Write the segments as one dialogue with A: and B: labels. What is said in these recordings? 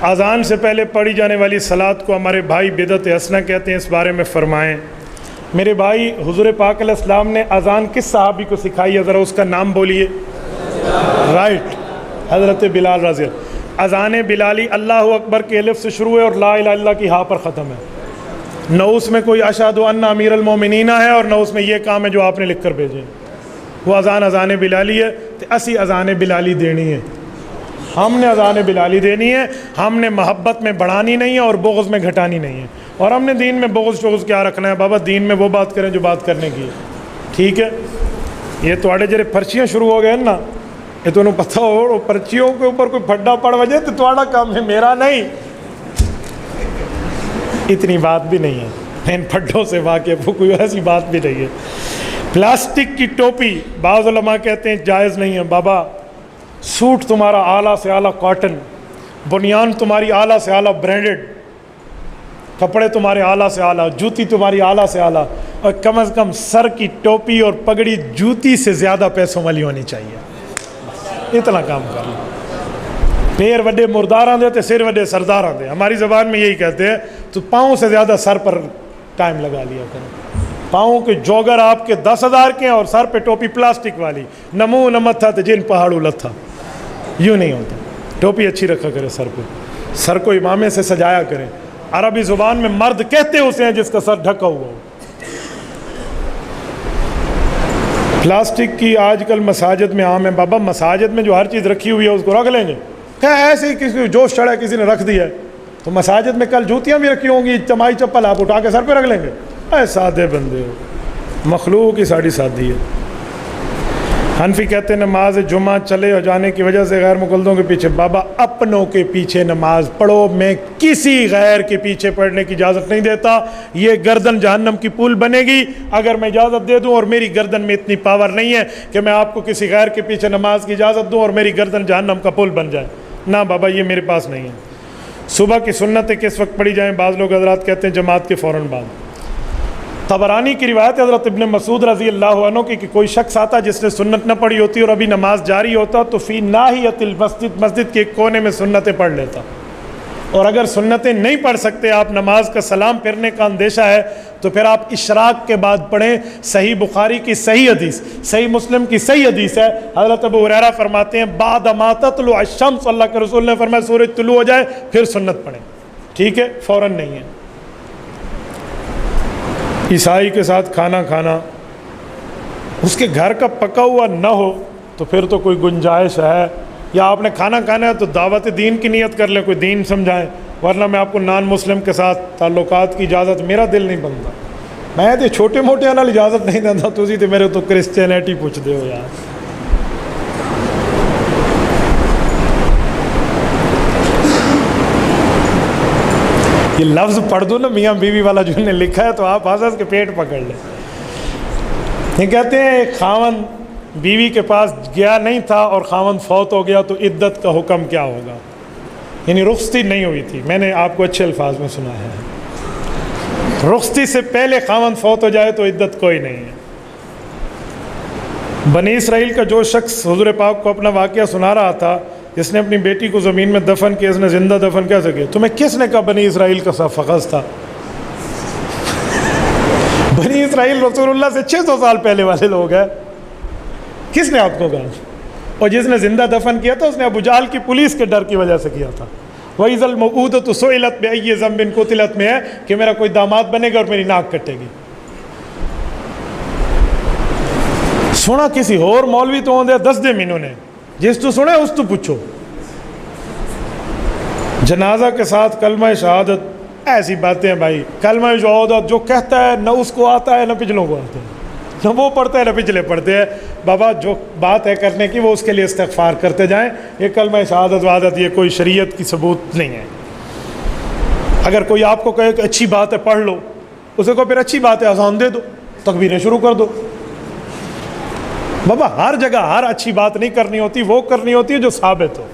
A: اذان سے پہلے پڑھی جانے والی صلات کو ہمارے بھائی بدعت حسنہ کہتے ہیں، اس بارے میں فرمائیں۔ میرے بھائی، حضور پاک علیہ السلام نے اذان کس صحابی کو سکھائی ہے؟ ذرا اس کا نام بولیے۔ رائٹ، حضرت بلال رضی اللہ۔ اذان بلالی اللہ اکبر کے الف سے شروع ہے اور لا الہ الا اللہ کی ہاں پر ختم ہے۔ نہ اس میں کوئی اشہد ان امیر المومنین ہے اور نہ اس میں یہ کام ہے جو آپ نے لکھ کر بھیجے۔ وہ اذان بلالی ہے، تو اسی اذان بلالی دینی ہے۔ ہم نے اذان بلالی دینی ہے، ہم نے محبت میں بڑھانی نہیں ہے اور بغض میں گھٹانی نہیں ہے، اور ہم نے دین میں بغض شغض کیا رکھنا ہے؟ بابا دین میں وہ بات کریں جو بات کرنے کی ہے، ٹھیک ہے؟ یہ تھوڑے جڑے پرچیاں شروع ہو گئے ہیں نا، یہ تو انہوں پتہ ہو پرچیوں کے اوپر کوئی پھڈا پڑ وجے تو تھوڑا کام ہے، میرا نہیں۔ اتنی بات بھی نہیں ہے، ان پھڈوں سے واقف کوئی ایسی بات بھی نہیں ہے۔ پلاسٹک کی ٹوپی بعض علماء کہتے ہیں جائز نہیں ہے۔ بابا سوٹ تمہارا اعلیٰ سے اعلیٰ کاٹن، بنیان تمہاری اعلیٰ سے اعلیٰ برانڈڈ، کپڑے تمہارے اعلیٰ سے اعلیٰ، جوتی تمہاری اعلیٰ سے اعلیٰ، اور کم از کم سر کی ٹوپی اور پگڑی جوتی سے زیادہ پیسوں والی ہونی چاہیے۔ اتنا کام کر لو۔ پیر وڈے مرداراں دے تے سر وڈے سرداراں دے، ہماری زبان میں یہی کہتے ہیں، تو پاؤں سے زیادہ سر پر ٹائم لگا لیا کریں۔ پاؤں کے جوگر آپ کے 10,000 کے ہیں اور سر پہ ٹوپی پلاسٹک والی، نہ منہ نہ متھا تو جن پہاڑوں لتھا، یوں نہیں ہوتا۔ ٹوپی اچھی رکھا کرے سر پہ، سر کو امامے سے سجایا کریں۔ عربی زبان میں مرد کہتے اسے ہیں جس کا سر ڈھکا ہوا ہو۔ پلاسٹک کی آج کل مساجد میں عام ہے۔ بابا مساجد میں جو ہر چیز رکھی ہوئی ہے اس کو رکھ لیں گے کیا؟ ایسے ہی کسی کو جوش چڑھا کسی نے رکھ دیا ہے، تو مساجد میں کل جوتیاں بھی رکھی ہوں گی، اجتماعی چپل آپ اٹھا کے سر پہ رکھ لیں گے؟ اے سادے بندے ہو، مخلوق کی ساڑی سادی ہے۔ حنفی کہتے ہیں نماز جمعہ چلے ہو جانے کی وجہ سے غیر مقلدوں کے پیچھے۔ بابا اپنوں کے پیچھے نماز پڑھو، میں کسی غیر کے پیچھے پڑھنے کی اجازت نہیں دیتا۔ یہ گردن جہنم کی پول بنے گی اگر میں اجازت دے دوں، اور میری گردن میں اتنی پاور نہیں ہے کہ میں آپ کو کسی غیر کے پیچھے نماز کی اجازت دوں اور میری گردن جہنم کا پل بن جائے۔ نہ بابا، یہ میرے پاس نہیں ہے۔ صبح کی سنتیں کس وقت پڑھی جائیں؟ بعض لوگ حضرات کہتے ہیں جماعت کے فوراً بعد۔ طبرانی کی روایت حضرت ابن مسعود رضی اللہ عنہ کی کہ کوئی شخص آتا جس نے سنت نہ پڑھی ہوتی اور ابھی نماز جاری ہوتا تو فی ناحیت المسجد، مسجد کے ایک کونے میں سنتیں پڑھ لیتا، اور اگر سنتیں نہیں پڑھ سکتے آپ، نماز کا سلام پھرنے کا اندیشہ ہے، تو پھر آپ اشراق کے بعد پڑھیں۔ صحیح بخاری کی صحیح حدیث، صحیح مسلم کی صحیح حدیث ہے، حضرت ابو ہریرہ فرماتے ہیں بعد ما تطلع الشمس، اللہ کے رسول نے فرمایا سورج طلوع ہو جائے پھر سنت پڑھیں، ٹھیک ہے؟ فوراً نہیں ہے۔ عیسائی کے ساتھ کھانا کھانا، اس کے گھر کا پکا ہوا نہ ہو تو پھر تو کوئی گنجائش ہے، یا آپ نے کھانا کھانا ہے تو دعوت دین کی نیت کر لیں، کوئی دین سمجھائیں، ورنہ میں آپ کو نان مسلم کے ساتھ تعلقات کی اجازت، میرا دل نہیں بنتا، میں تو چھوٹے موٹے نال اجازت نہیں دیتا، تسی تے میرے تو کرسچینیٹی پوچھ دے ہو یار۔ یہ لفظ پڑھ دو نا میاں بیوی والا جو نے لکھا ہے تو آپ حضرت کے پیٹ پکڑ لیں۔ یہ کہتے ہیں ایک خاوند بیوی کے پاس گیا نہیں تھا اور خاوند فوت ہو گیا تو عدت کا حکم کیا ہوگا؟ یعنی رخصتی نہیں ہوئی تھی، میں نے آپ کو اچھے الفاظ میں سنا ہے، رخصتی سے پہلے خاوند فوت ہو جائے تو عدت کوئی نہیں ہے۔ بنی اسرائیل کا جو شخص حضور پاک کو اپنا واقعہ سنا رہا تھا، جس نے اپنی بیٹی کو زمین میں دفن کیا، اس نے زندہ دفن کیسے کیا؟ تمہیں کس نے کہا بنی اسرائیل کا سب فخذ تھا؟ بنی اسرائیل رسول اللہ سے 600 سال پہلے والے لوگ ہیں، کس نے آپ کو کہا؟ اور جس نے زندہ دفن کیا تھا اس نے ابو جہل کی پولیس کے ڈر کی وجہ سے کیا تھا۔ وَإِذَا الْمَوْءُودَةُ سُئِلَتْ بِأَيِّ ذَنبٍ قُتِلَتْ میں ہے کہ میرا کوئی داماد بنے گا اور میری ناک کٹے گی۔ سنا کسی اور مولوی تو ہوندے 10 دے مینوں نے، جس تو سنے اس تو پوچھو۔ جنازہ کے ساتھ کلمہ شہادت، ایسی باتیں ہیں بھائی، کلمہ شہادت جو کہتا ہے نہ اس کو آتا ہے نہ پچھلوں کو آتا ہے، نہ وہ پڑھتے ہیں نہ پچھلے پڑھتے ہیں۔ بابا جو بات ہے کرنے کی وہ اس کے لیے استغفار کرتے جائیں۔ یہ کلمہ شہادت وعدت یہ کوئی شریعت کی ثبوت نہیں ہے۔ اگر کوئی آپ کو کہے کہ اچھی بات ہے پڑھ لو، اسے کو پھر اچھی بات ہے اذان دے دو، تکبیریں شروع کر دو۔ بابا ہر جگہ ہر اچھی بات نہیں کرنی ہوتی، وہ کرنی ہوتی ہے جو ثابت ہو۔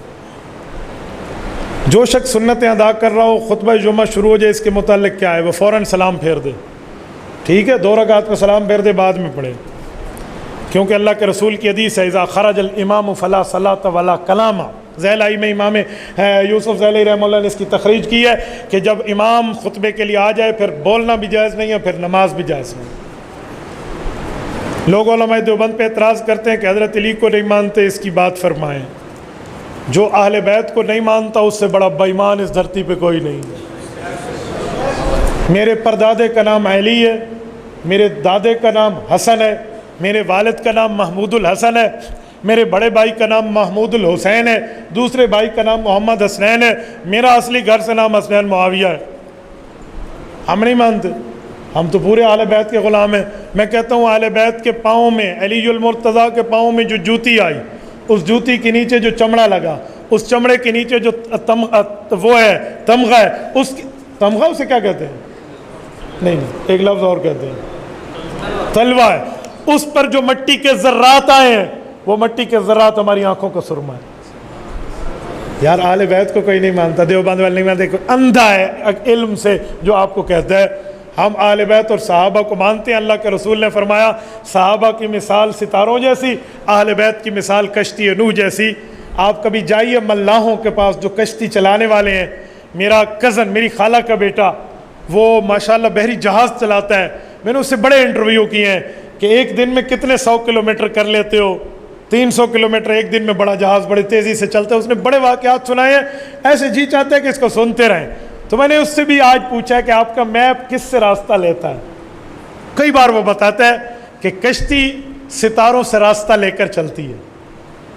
A: جو شخص سنتیں ادا کر رہا ہو، خطبہ جمعہ شروع ہو جائے، اس کے متعلق کیا ہے؟ وہ فوراً سلام پھیر دے، ٹھیک ہے؟ 2 رکعت میں سلام پھیر دے، بعد میں پڑھے۔ کیونکہ اللہ کے رسول کی حدیث ہے اذا خرج الامام فلا صلاۃ ولا کلام. زیلائی میں امام یوسف زیلائی رحمہ اللہ نے اس کی تخریج کی ہے کہ جب امام خطبے کے لیے آ جائے پھر بولنا بھی جائز نہیں ہے، پھر نماز بھی جائز نہیں. لوگ علماء دیوبند پہ اعتراض کرتے ہیں کہ حضرت علی کو نہیں مانتے، اس کی بات فرمائیں. جو اہل بیت کو نہیں مانتا اس سے بڑا بے ایمان اس دھرتی پہ کوئی نہیں ہے. میرے پردادے کا نام علی ہے، میرے دادے کا نام حسن ہے، میرے والد کا نام محمود الحسن ہے، میرے بڑے بھائی کا نام محمود الحسین ہے، دوسرے بھائی کا نام محمد حسنین ہے، میرا اصلی گھر سے نام حسنین معاویہ ہے. ہم نہیں مانتے، ہم تو پورے اہل بیت کے غلام ہیں. میں کہتا ہوں اہل بیت کے پاؤں میں، علی المرتضیٰ کے پاؤں میں جو جوتی آئی، اس جوتی کے نیچے جو چمڑا لگا، اس چمڑے کے نیچے جو وہ ہے تمغہ ہے، اس تمغہ اسے کیا کہتے ہیں؟ نہیں ایک لفظ اور کہتے ہیں، تلوہ ہے. اس پر جو مٹی کے ذرات آئے ہیں، وہ مٹی کے ذرات ہماری آنکھوں کا سرما ہے. یار اہل بیت کو کوئی نہیں مانتا، دیوبند والے نہیں مانتے، کوئی اندھا ہے علم سے جو آپ کو کہتا ہے. ہم اہل بیت اور صحابہ کو مانتے ہیں. اللہ کے رسول نے فرمایا صحابہ کی مثال ستاروں جیسی، اہل بیت کی مثال کشتی نوح جیسی. آپ کبھی جائیے ملاحوں کے پاس جو کشتی چلانے والے ہیں. میرا کزن، میری خالہ کا بیٹا، وہ ماشاءاللہ بحری جہاز چلاتا ہے. میں نے اس سے بڑے انٹرویو کیے ہیں کہ ایک دن میں کتنے 100 کلومیٹر کر لیتے ہو؟ 300 کلومیٹر ایک دن میں. بڑا جہاز بڑی تیزی سے چلتا ہے. اس نے بڑے واقعات سنائے ہیں، ایسے جی چاہتے ہیں کہ اس کو سنتے رہیں. تو میں نے اس سے بھی آج پوچھا کہ آپ کا میپ کس سے راستہ لیتا ہے؟ کئی بار وہ بتاتا ہے کہ کشتی ستاروں سے راستہ لے کر چلتی ہے.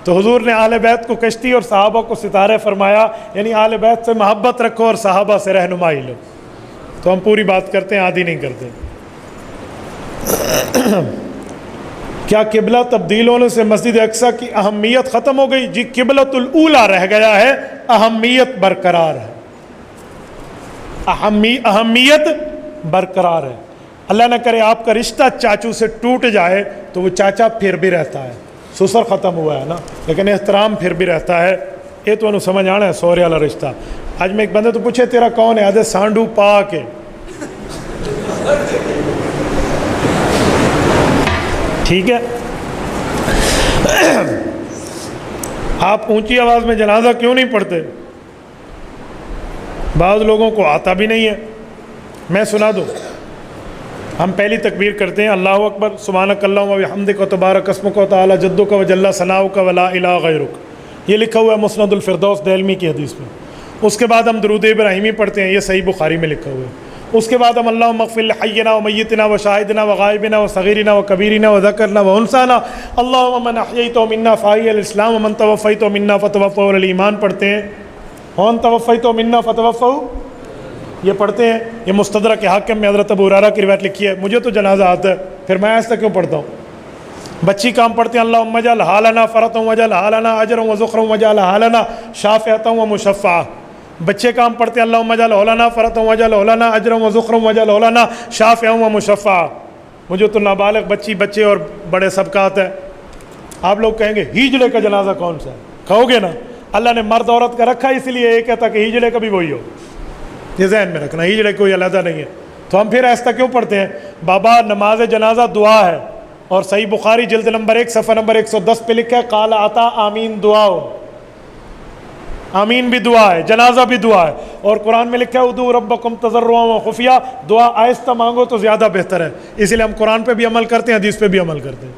A: تو حضور نے اہل بیت کو کشتی اور صحابہ کو ستارے فرمایا، یعنی اہل بیت سے محبت رکھو اور صحابہ سے رہنمائی لو. تو ہم پوری بات کرتے ہیں، آدھی نہیں کرتے. کیا قبلہ تبدیل ہونے سے مسجد اقصیٰ کی اہمیت ختم ہو گئی؟ جی قبلۃ الاولیٰ رہ گیا ہے، اہمیت برقرار ہے. اہمیت برقرار ہے. اللہ نہ کرے آپ کا رشتہ چاچو سے ٹوٹ جائے تو وہ چاچا پھر بھی رہتا ہے. سسر ختم ہوا ہے نا، لیکن احترام پھر بھی رہتا ہے. یہ تو انہوں سمجھ آنا ہے سورے والا رشتہ. آج میں ایک بندے تو پوچھے تیرا کون ہے؟ آدھے سانڈو پاک ہے. ٹھیک ہے. آپ اونچی آواز میں جنازہ کیوں نہیں پڑھتے؟ بعض لوگوں کو آتا بھی نہیں ہے. میں سنا دوں. ہم پہلی تکبیر کرتے ہیں اللہ اکبر، سبحانک اللہم و بحمدک و تبارک اسمک و تعالی جدک و جل ثناؤک و لا الہ غیرک. یہ لکھا ہوا ہے مسند الفردوس دہلمی کی حدیث میں. اس کے بعد ہم درود ابراہیمی پڑھتے ہیں، یہ صحیح بخاری میں لکھا ہوا ہے. اس کے بعد ہم اللہم اغفر لحینا و میتنا و شاہدنا و غائبنا و صغیرنا و کبیرنا و ذکرنا و انسانا اللہم من احییت منا فاحی الاسلام و من توفیت منا فتوفہ الایمان پڑھتے ہیں. ومن توفیت منا فتوفہ یہ پڑھتے ہیں. یہ مستدرک حاکم میں حضرت ابو ہریرہ کی روایت لکھی ہے. مجھے تو جنازہ آتا ہے، پھر میں ایسا کیوں پڑھتا ہوں؟ بچی کام پڑھتے ہیں اللہم اجعل حالنا فرطا واجعل حالنا اجرا وذخرا واجعل حالنا شافعۃ ومشفعۃ. بچے کام پڑھتے ہیں اللہم اجعل حالنا فرطا واجعل حالنا اجرا وذخرا واجعل حالنا شافعا ومشفعۃ. مجھے تو نابالغ بچے اور بڑے سبقات ہیں. آپ لوگ کہیں گے ہیجڑے کا جنازہ کون سا ہے؟ کہو گے نا اللہ نے مرد عورت کا رکھا اس لیے یہ کہتا کہ ہیجڑے کا بھی وہی ہو. یہ ذہن میں رکھنا، ہیجڑے کوئی علیحدہ نہیں ہے. تو ہم پھر ایسا کیوں پڑھتے ہیں؟ بابا نماز جنازہ دعا ہے، اور صحیح بخاری جلد نمبر 1 صفحہ نمبر 110 پہ لکھا ہے قال عطا آمین دعا. آمین بھی دعا ہے، جنازہ بھی دعا ہے. اور قرآن میں لکھا ہے ادعوا ربکم تضرعا وخفیا، دعا آہستہ مانگو تو زیادہ بہتر ہے. اسی لیے ہم قرآن پہ بھی عمل کرتے ہیں، حدیث پہ بھی عمل کرتے ہیں.